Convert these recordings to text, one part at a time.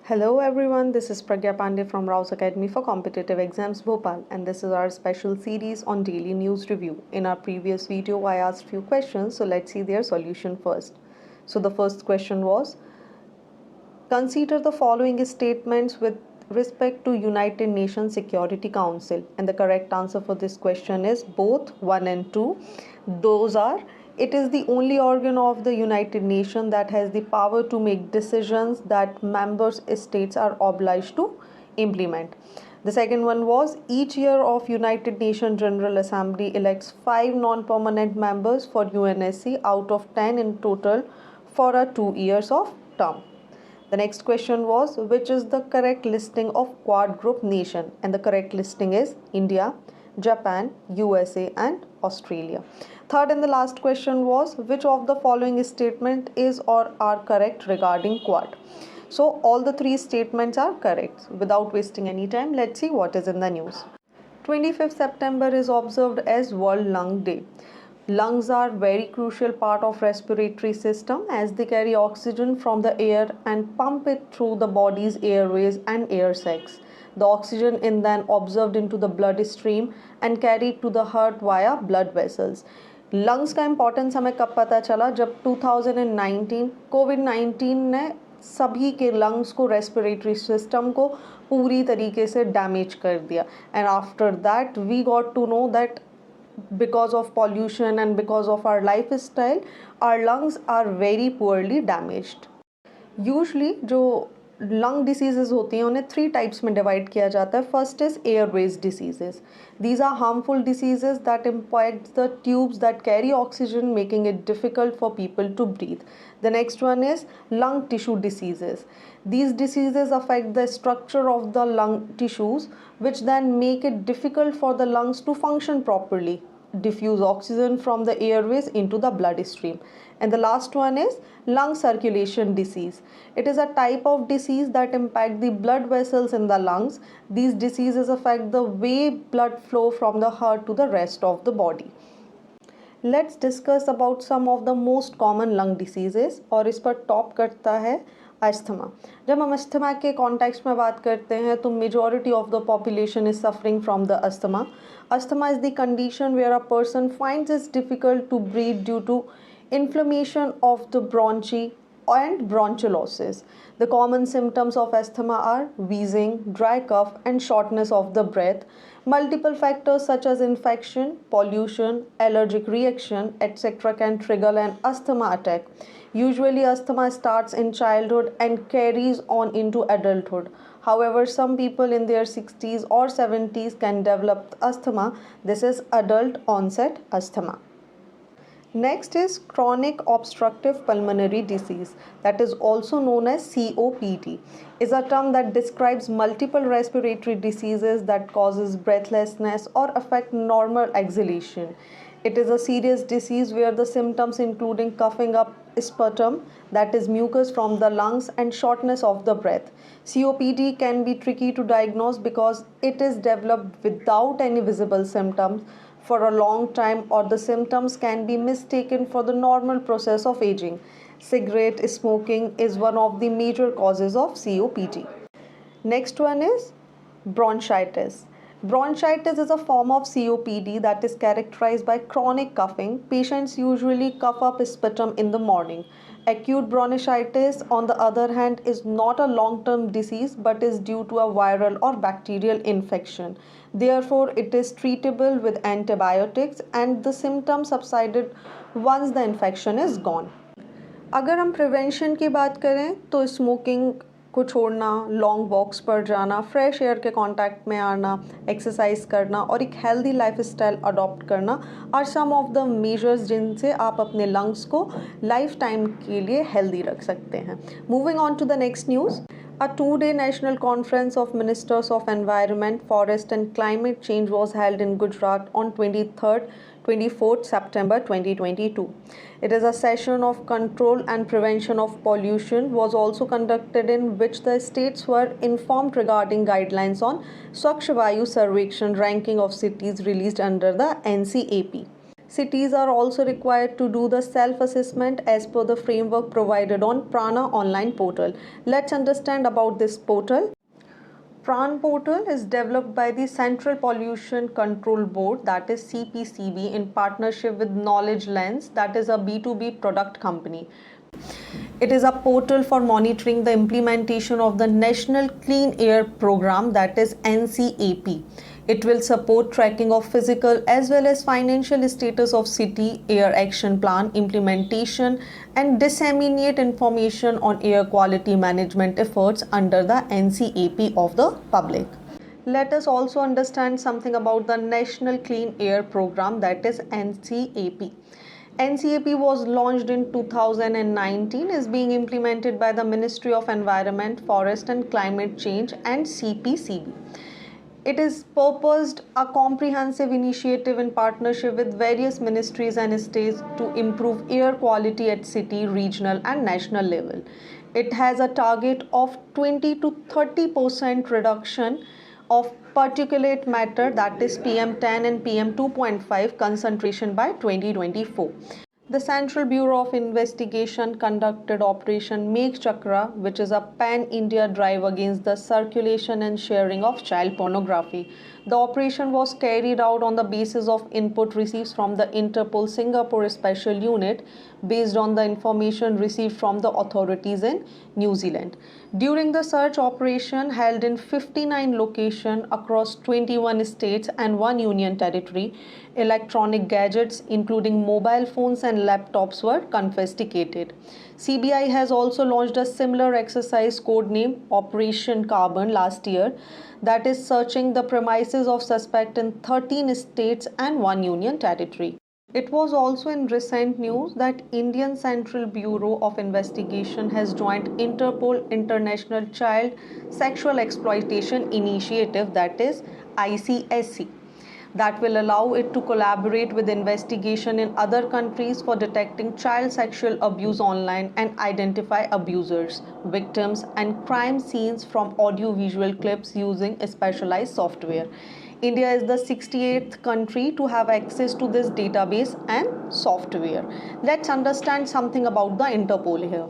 Hello everyone, this is Pragya Pandey from RAO'S Academy for Competitive Exams Bhopal, and this is our special series on daily news review. In our previous video I asked few questions, so let's see their solution first. So the first question was, consider the following statements with respect to United Nations Security Council, and the correct answer for this question is both 1 and 2. Those are, it is the only organ of the United Nations that has the power to make decisions that member states are obliged to implement. The second one was, each year of United Nations General Assembly elects 5 non-permanent members for UNSC out of 10 in total for a 2 years of term. The next question was, which is the correct listing of Quad Group nation? And the correct listing is India, Japan, USA and Australia. Third and the last question was, which of the following statement is or are correct regarding Quad? So all the three statements are correct. Without wasting any time, let's see what is in the news. 25th September is observed as World Lung Day. Lungs are very crucial part of respiratory system as they carry oxygen from the air and pump it through the body's airways and air sacs. The oxygen is then absorbed into the bloodstream and carried to the heart via blood vessels. Lungs का importance हमें कब पता चला? जब 2019 कोविड-19 ने सभी के lungs को, रेस्पिरेटरी सिस्टम को पूरी तरीके से डैमेज कर दिया. And after that we got to know that because of pollution and because of our lifestyle, our lungs are very poorly damaged. Usually जो लंग डिसीजेज होती हैं उन्हें 3 टाइप्स में डिवाइड किया जाता है. First is Airways diseases. These are harmful diseases that impact the tubes that carry oxygen, making it difficult for people to breathe. The next one is lung tissue diseases. These diseases affect the structure of the lung tissues, which then make it difficult for the lungs to function properly, diffuse oxygen from the airways into the bloodstream. And the last one is lung circulation disease. It is a type of disease that impact the blood vessels in the lungs. These diseases affect the way blood flow from the heart to the rest of the body. Let's discuss about some of the most common lung diseases. और इस पर top करता है asthma. जब हम asthma के context में बात करते हैं तो majority of the population is suffering from the asthma. Asthma is the condition where a person finds it's difficult to breathe due to inflammation of the bronchi and bronchiolitis. The common symptoms of asthma are wheezing, dry cough and shortness of the breath. Multiple factors such as infection, pollution, allergic reaction, etc. can trigger an asthma attack. Usually asthma starts in childhood and carries on into adulthood. However, some people in their 60s or 70s can develop asthma. This is adult onset asthma. Next is chronic obstructive pulmonary disease, that is also known as COPD. Is a term that describes multiple respiratory diseases that causes breathlessness or affect normal exhalation. It is a serious disease where the symptoms including coughing up sputum, that is mucus from the lungs, and shortness of the breath. COPD can be tricky to diagnose because it is developed without any visible symptoms for a long time, or the symptoms can be mistaken for the normal process of aging. Cigarette smoking is one of the major causes of COPD. Next one is bronchitis. Bronchitis is a form of COPD that is characterized by chronic coughing. Patients usually cough up sputum in the morning. Acute bronchitis, on the other hand, is not a long-term disease but is due to a viral or bacterial infection. Therefore, it is treatable with antibiotics and the symptoms subsided once the infection is gone. अगर हम prevention की बात करें तो smoking को छोड़ना, long walks पर जाना, फ्रेश एयर के कांटेक्ट में आना, एक्सरसाइज करना और एक हेल्दी लाइफस्टाइल अडॉप्ट करना are some of the measures जिनसे आप अपने लंग्स को लाइफ टाइम के लिए हेल्दी रख सकते हैं. Moving on to the next news. A 2-day national conference of Ministers of Environment, Forest and Climate Change was held in Gujarat on 24th September 2022. It is a session of control and prevention of pollution was also conducted in which the states were informed regarding guidelines on Swachh Vayu Sarvekshan ranking of cities released under the NCAP. Cities are also required to do the self-assessment as per the framework provided on Prana online portal. Let's understand about this portal. Pran portal is developed by the Central Pollution Control Board, that is CPCB, in partnership with Knowledge Lens, that is a B2B product company. It is a portal for monitoring the implementation of the National Clean Air Program, that is NCAP. It will support tracking of physical as well as financial status of city air action plan implementation and disseminate information on air quality management efforts under the NCAP of the public. Let us also understand something about the National Clean Air Program, that is NCAP. NCAP was launched in 2019, is being implemented by the Ministry of Environment, Forest and Climate Change and CPCB. It is purposed a comprehensive initiative in partnership with various ministries and states to improve air quality at city, regional and national level. It has a target of 20 to 30% reduction of particulate matter, that is PM10 and PM2.5 concentration by 2024. The Central Bureau of Investigation conducted Operation Make Chakra, which is a pan-India drive against the circulation and sharing of child pornography. The operation was carried out on the basis of input received from the Interpol Singapore Special Unit based on the information received from the authorities in New Zealand. During the search operation held in 59 locations across 21 states and 1 union territory, electronic gadgets including mobile phones and laptops were confiscated. CBI has also launched a similar exercise codenamed Operation Carbon last year, that is searching the premises of suspect in 13 states and 1 union territory. It was also in recent news that Indian Central Bureau of Investigation has joined Interpol International Child Sexual Exploitation Initiative, that is ICSC. That will allow it to collaborate with investigation in other countries for detecting child sexual abuse online and identify abusers, victims and crime scenes from audio-visual clips using specialized software. India is the 68th country to have access to this database and software. Let's understand something about the Interpol here.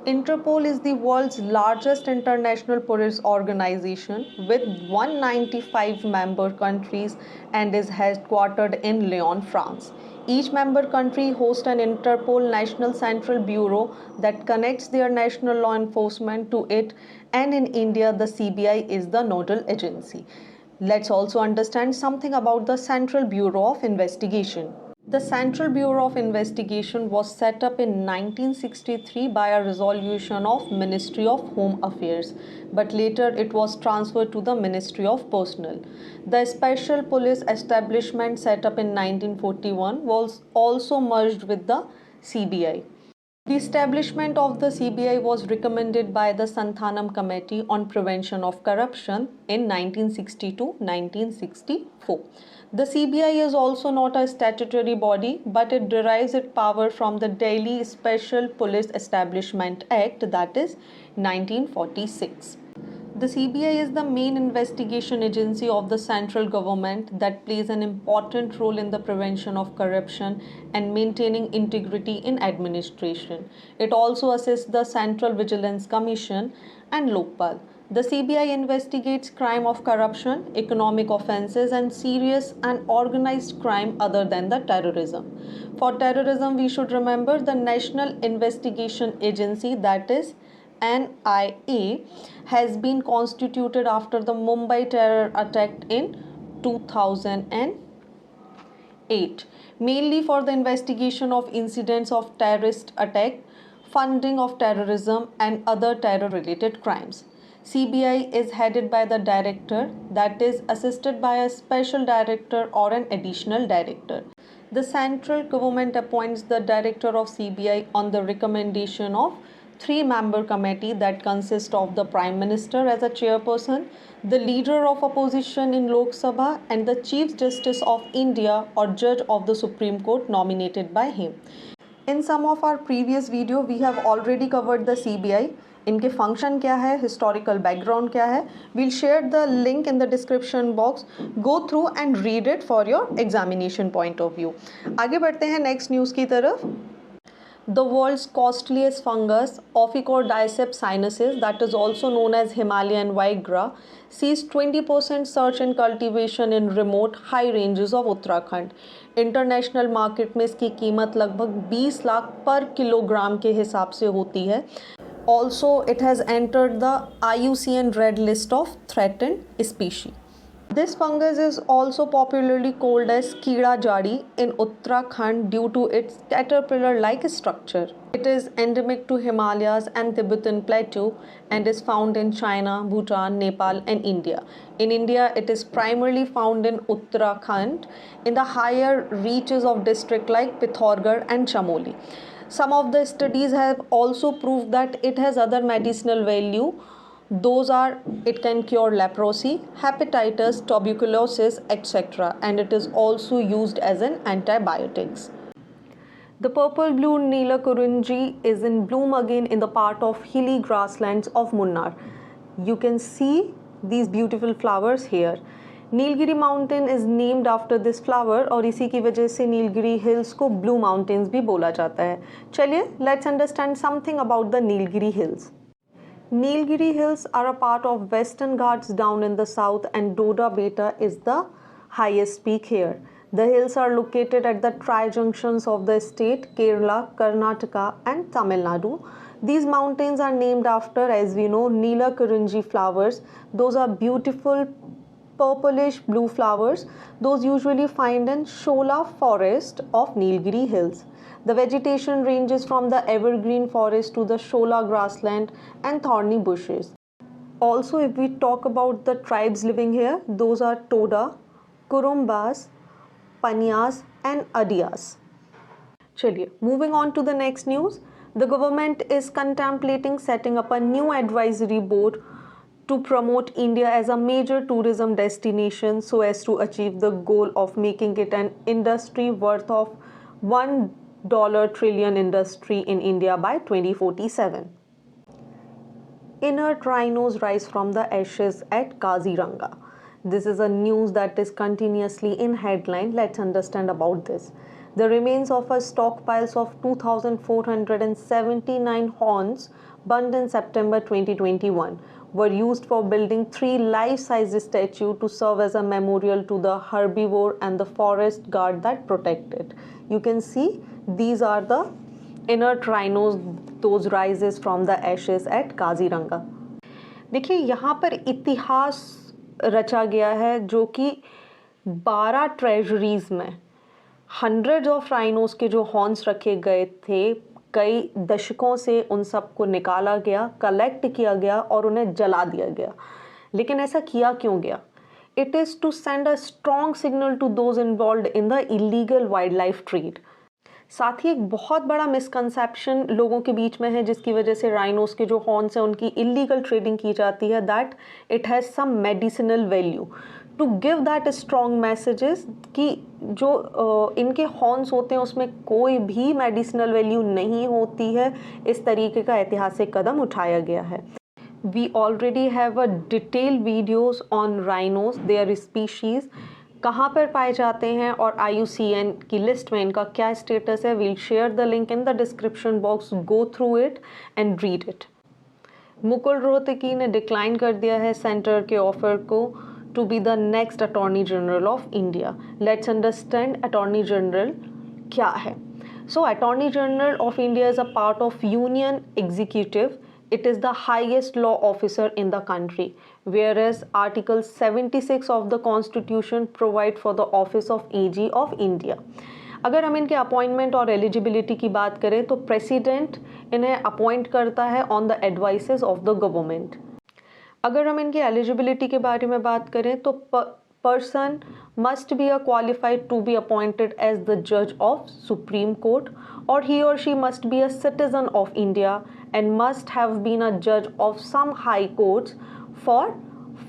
Interpol is the world's largest international police organization with 195 member countries and is headquartered in Lyon, France. Each member country hosts an Interpol National Central Bureau that connects their national law enforcement to it, and in India the CBI is the nodal agency. Let's also understand something about the Central Bureau of Investigation. The Central Bureau of Investigation was set up in 1963 by a resolution of Ministry of Home Affairs, but later it was transferred to the Ministry of Personnel. The Special Police Establishment set up in 1941 was also merged with the CBI. The establishment of the CBI was recommended by the Santhanam Committee on Prevention of Corruption in 1960-1964. The CBI is also not a statutory body, but it derives its power from the Delhi Special Police Establishment Act, that is 1946. The CBI is the main investigation agency of the central government that plays an important role in the prevention of corruption and maintaining integrity in administration. It also assists the Central Vigilance Commission and Lokpal. The CBI investigates crime of corruption, economic offences and serious and organized crime other than the terrorism. For terrorism, we should remember the National Investigation Agency, that is NIA, has been constituted after the Mumbai terror attack in 2008, mainly for the investigation of incidents of terrorist attack, funding of terrorism and other terror-related crimes. CBI is headed by the director, that is assisted by a special director or an additional director. The central government appoints the director of CBI on the recommendation of 3-member committee that consists of the Prime Minister as a chairperson, the leader of opposition in Lok Sabha and the Chief Justice of India or Judge of the Supreme Court nominated by him. In some of our previous video, we have already covered the CBI. इनके function क्या है, historical background क्या है. We'll share the link in the description box. Go through and read it for your examination point of view. आगे बढ़ते हैं next news की तरफ. The world's costliest fungus, Ophicordyceps sinensis, that is also known as Himalayan Viagra, sees 20% search and cultivation in remote high ranges of Uttarakhand. International market में इसकी कीमत लगभग 20 लाख पर किलोग्राम के हिसाब से होती है. Also, it has entered the IUCN Red List of Threatened Species. This fungus is also popularly called as Keeda Jadi in Uttarakhand due to its caterpillar-like structure. It is endemic to Himalayas and Tibetan Plateau and is found in China, Bhutan, Nepal and India. In India, it is primarily found in Uttarakhand in the higher reaches of districts like Pithoragarh and Chamoli. Some of the studies have also proved that it has other medicinal value. Those are, it can cure leprosy, hepatitis, tuberculosis, etc. and it is also used as an antibiotics. The purple blue Neelakurunji is in bloom again in the part of hilly grasslands of Munnar. You can see these beautiful flowers here. Nilgiri mountain is named after this flower और इसी की वजह से Nilgiri hills को blue mountains भी बोला जाता है. चलिए let's understand something about the Nilgiri hills. Nilgiri hills are a part of Western Ghats down in the south and Doda Beta is the highest peak here. The hills are located at the tri-junctions of the state Kerala, Karnataka and Tamil Nadu. These mountains are named after, as we know, Neelakurunji flowers. Those are beautiful purplish blue flowers. Those usually find in Shola forest of Nilgiri hills. The vegetation ranges from the evergreen forest to the Shola grassland and thorny bushes. Also, if we talk about the tribes living here, those are Toda, Kurumbas, Panyas and Adiyas. Chaliye, moving on to the next news. The government is contemplating setting up a new advisory board to promote India as a major tourism destination so as to achieve the goal of making it an industry worth of $1 trillion industry in India by 2047. Inert rhinos rise from the ashes at Kaziranga. This is a news that is continuously in headline. Let's understand about this. The remains of a stockpiles of 2,479 horns burned in September 2021 were used for building 3 life-size statues to serve as a memorial to the herbivore and the forest guard that protect it. You can see these are the inert rhinos, those rises from the ashes at Kaziranga. देखिए यहाँ पर इतिहास रचा गया है जो कि 12 treasuries में हंड्रेड्स ऑफ राइनोस के जो हॉर्न्स रखे गए थे, कई दशकों से उन सबको निकाला गया, कलेक्ट किया गया और उन्हें जला दिया गया. लेकिन ऐसा किया क्यों गया? It is to send a strong signal to those involved in the illegal wildlife trade. साथ ही एक बहुत बड़ा मिसकंसेप्शन लोगों के बीच में है जिसकी वजह से राइनोस के जो हॉर्न्स हैं उनकी इलीगल ट्रेडिंग की जाती है, that it has some medicinal value. To give that strong messages कि जो इनके हॉर्न्स होते हैं उसमें कोई भी मेडिसिनल वैल्यू नहीं होती है, इस तरीके का ऐतिहासिक कदम उठाया गया है. We already have a detail videos on rhinos, their species, कहाँ पर पाए जाते हैं और IUCN की लिस्ट में इनका क्या स्टेटस है. We'll share the link in the description box. Go through it and read it. Mukul Rohatgi ने डिक्लाइन कर दिया है सेंटर के ऑफर को to be the next attorney general of India. Let's understand attorney general क्या है. So attorney general of India is a part of union executive. It is the highest law officer in the country, whereas Article 76 of the Constitution provide for the office of AG of India. अगर हम इनके appointment और eligibility की बात करें तो president इन्हें appoint करता है on the advices of the government. अगर हम इनकी एलिजिबिलिटी के बारे में बात करें तो person must be a qualified to be appointed as the judge of Supreme Court, or he or she must be a citizen of India and must have been a judge of some high courts for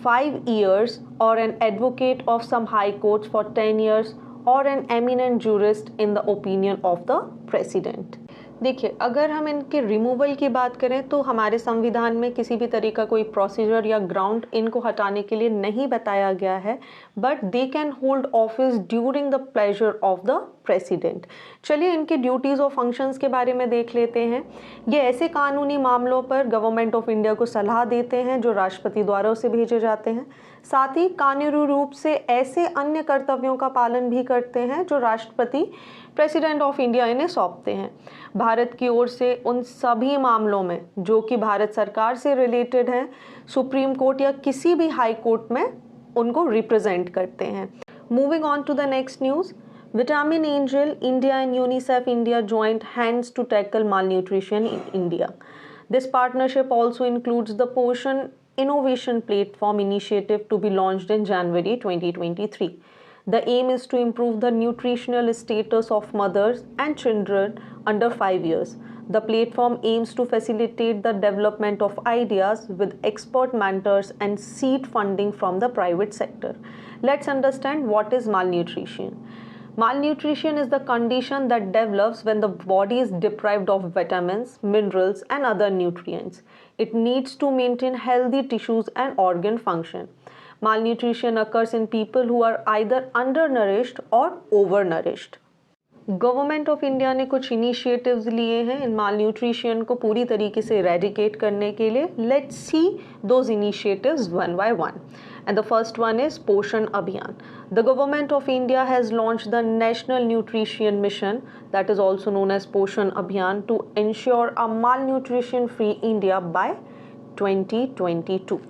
5 years, or an advocate of some high courts for 10 years, or an eminent jurist in the opinion of the president. देखिए, अगर हम इनके removal की बात करें तो हमारे संविधान में किसी भी तरह का कोई प्रोसीजर या ग्राउंड इनको हटाने के लिए नहीं बताया गया है, but they can hold office during the pleasure of the president. चलिए इनके ड्यूटीज़ और फंक्शंस के बारे में देख लेते हैं। ये ऐसे कानूनी मामलों पर गवर्नमेंट ऑफ इंडिया को सलाह देते हैं जो राष्ट्रपति द्वारा उसे भेजे जाते हैं। साथ ही कानूनी रूप से ऐसे अन्य कर्तव्यों का पालन भी करते हैं जो राष्ट्रपति प्रेसिडेंट ऑफ इंडिया इन्हें सौंपते हैं। भारत की ओर से उन सभी मामलों में जो कि भारत सरकार से रिलेटेड हैं, सुप्रीम कोर्ट या किसी भी हाई कोर्ट में उनको रिप्रेजेंट करते हैं। Moving on to the next news, Vitamin Angel, India and UNICEF India joined hands to tackle malnutrition in India. This partnership also includes the Portion Innovation Platform initiative to be launched in January 2023. The aim is to improve the nutritional status of mothers and children under 5 years. The platform aims to facilitate the development of ideas with expert mentors and seed funding from the private sector. Let's understand what is malnutrition. Malnutrition is the condition that develops when the body is deprived of vitamins, minerals, and other nutrients. It needs to maintain healthy tissues and organ function. Malnutrition occurs in people who are either undernourished or overnourished. Government of India ने कुछ initiatives लिए हैं इन malnutrition को पूरी तरीके से eradicate करने के लिए। Let's see those initiatives one by one. And the first one is Poshan Abhiyan. The government of India has launched the National Nutrition Mission, that is also known as Poshan Abhiyan, to ensure a malnutrition-free India by 2022.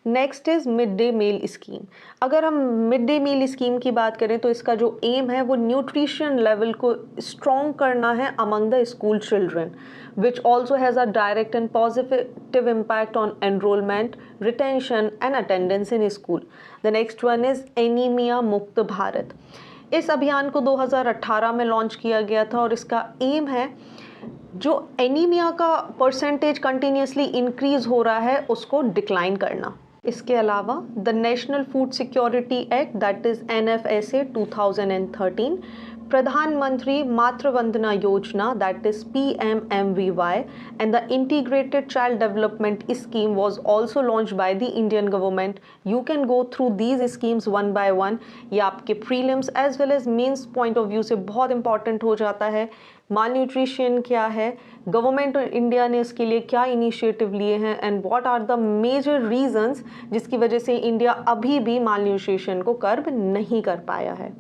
Next is mid day meal scheme. अगर हम mid day meal scheme की बात करें तो इसका जो M है वो न्यूट्रिशन लेवल को स्ट्रॉन्ग करना है among the school children, which also has a direct and positive impact on enrollment, retention and attendance in school. The next one is anaemia मुक्त भारत। इस अभियान को 2018 में लॉन्च किया गया था और इसका एम है जो एनीमिया का परसेंटेज कंटिन्यूसली इंक्रीज हो रहा है उसको डिक्लाइन करना। इसके अलावा the national food security act that is NFSA 2013, प्रधानमंत्री मातृ Vandana Yojana that is PMMVY and the integrated child development scheme was also launched by the Indian government. You can go through these schemes one by one. ये आपके prelims as well as mains point of view से बहुत important हो जाता है। Malnutrition क्या है, government India ने इसके लिए क्या इनिशिएटिव लिए हैं and what are the major reasons जिसकी वजह से इंडिया अभी भी मालन्यूट्रिशन को कर्ब नहीं कर पाया है।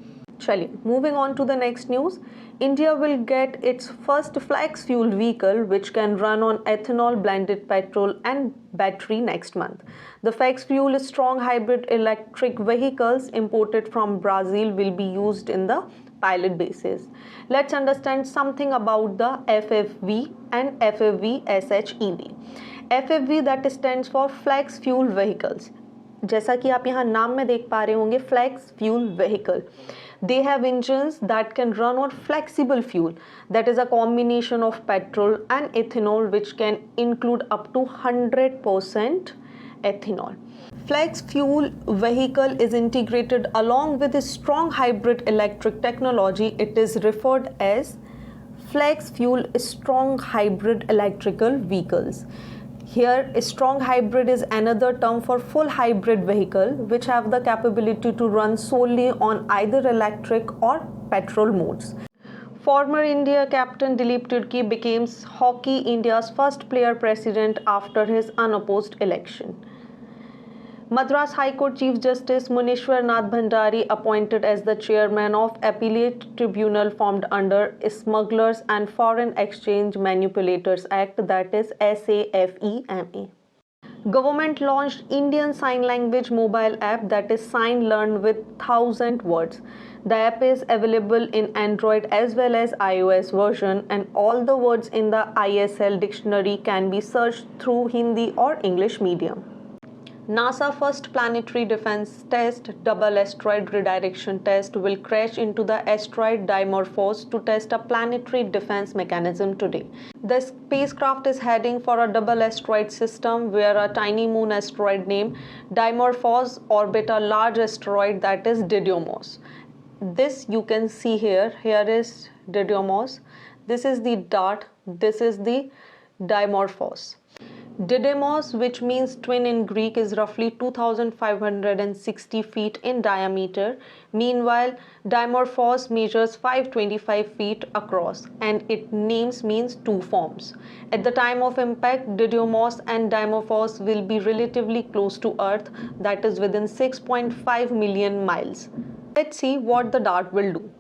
चलिए moving on to the next news, India will get its first flex fuel vehicle which can run on ethanol blended petrol and battery next month. The flex fuel strong hybrid electric vehicles imported from Brazil will be used in the pilot basis. Let's understand something about the FFV and FFV SHEV. FFV that stands for flex fuel vehicles. जैसा कि आप यहाँ नाम में देख पा रहे होंगे flex fuel vehicle. They have engines that can run on flexible fuel that is a combination of petrol and ethanol which can include up to 100% ethanol. Flex fuel vehicle is integrated along with a strong hybrid electric technology. It is referred as flex fuel strong hybrid electrical vehicles. Here, a strong hybrid is another term for full hybrid vehicle which have the capability to run solely on either electric or petrol modes. Former India captain Dilip Turki becomes Hockey India's first player president after his unopposed election. Madras High Court Chief Justice Munishwar Nath Bhandari appointed as the chairman of Appellate Tribunal formed under Smugglers and Foreign Exchange Manipulators Act, that is SAFEMA. Government launched Indian Sign Language mobile app that is Sign Learn with 1000 words. The app is available in Android as well as iOS version and all the words in the ISL dictionary can be searched through Hindi or English medium. NASA first planetary defense test, double asteroid redirection test, will crash into the asteroid Dimorphos to test a planetary defense mechanism today. The spacecraft is heading for a double asteroid system where a tiny moon asteroid named Dimorphos orbit a large asteroid that is Didymos. This you can see here. Here is Didymos. This is the dart, this is the dimorphos. Didymos, which means twin in Greek, is roughly 2560 feet in diameter. Meanwhile, dimorphos measures 525 feet across, and its names means two forms. At the time of impact, Didymos and dimorphos will be relatively close to Earth, that is within 6.5 million miles. Let's see what the dart will do.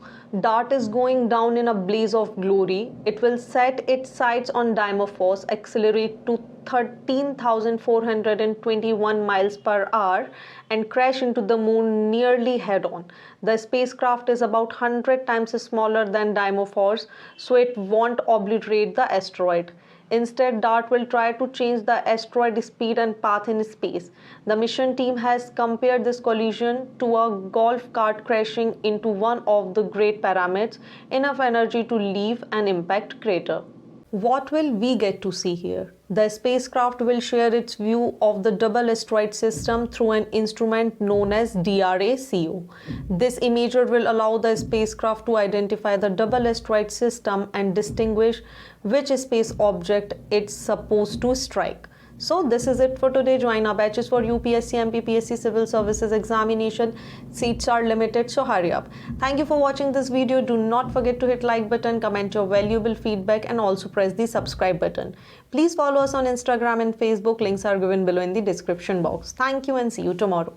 Dart is going down in a blaze of glory. It will set its sights on dimorphos, accelerate to 13,421 miles per hour and crash into the moon nearly head-on. The spacecraft is about 100 times smaller than dimorphos, so it won't obliterate the asteroid. Instead, DART will try to change the asteroid speed and path in space. The mission team has compared this collision to a golf cart crashing into one of the Great Pyramids, enough energy to leave an impact crater. What will we get to see here? The spacecraft will share its view of the double asteroid system through an instrument known as RACO. This imager will allow the spacecraft to identify the double asteroid system and distinguish which space object it's supposed to strike. So this is it for today. Join our batches for UPSC MPPSC Civil Services Examination. Seats are limited, so hurry up. Thank you for watching this video. Do not forget to hit like button, comment your valuable feedback and also press the subscribe button. Please follow us on Instagram and Facebook. Links are given below in the description box. Thank you and see you tomorrow.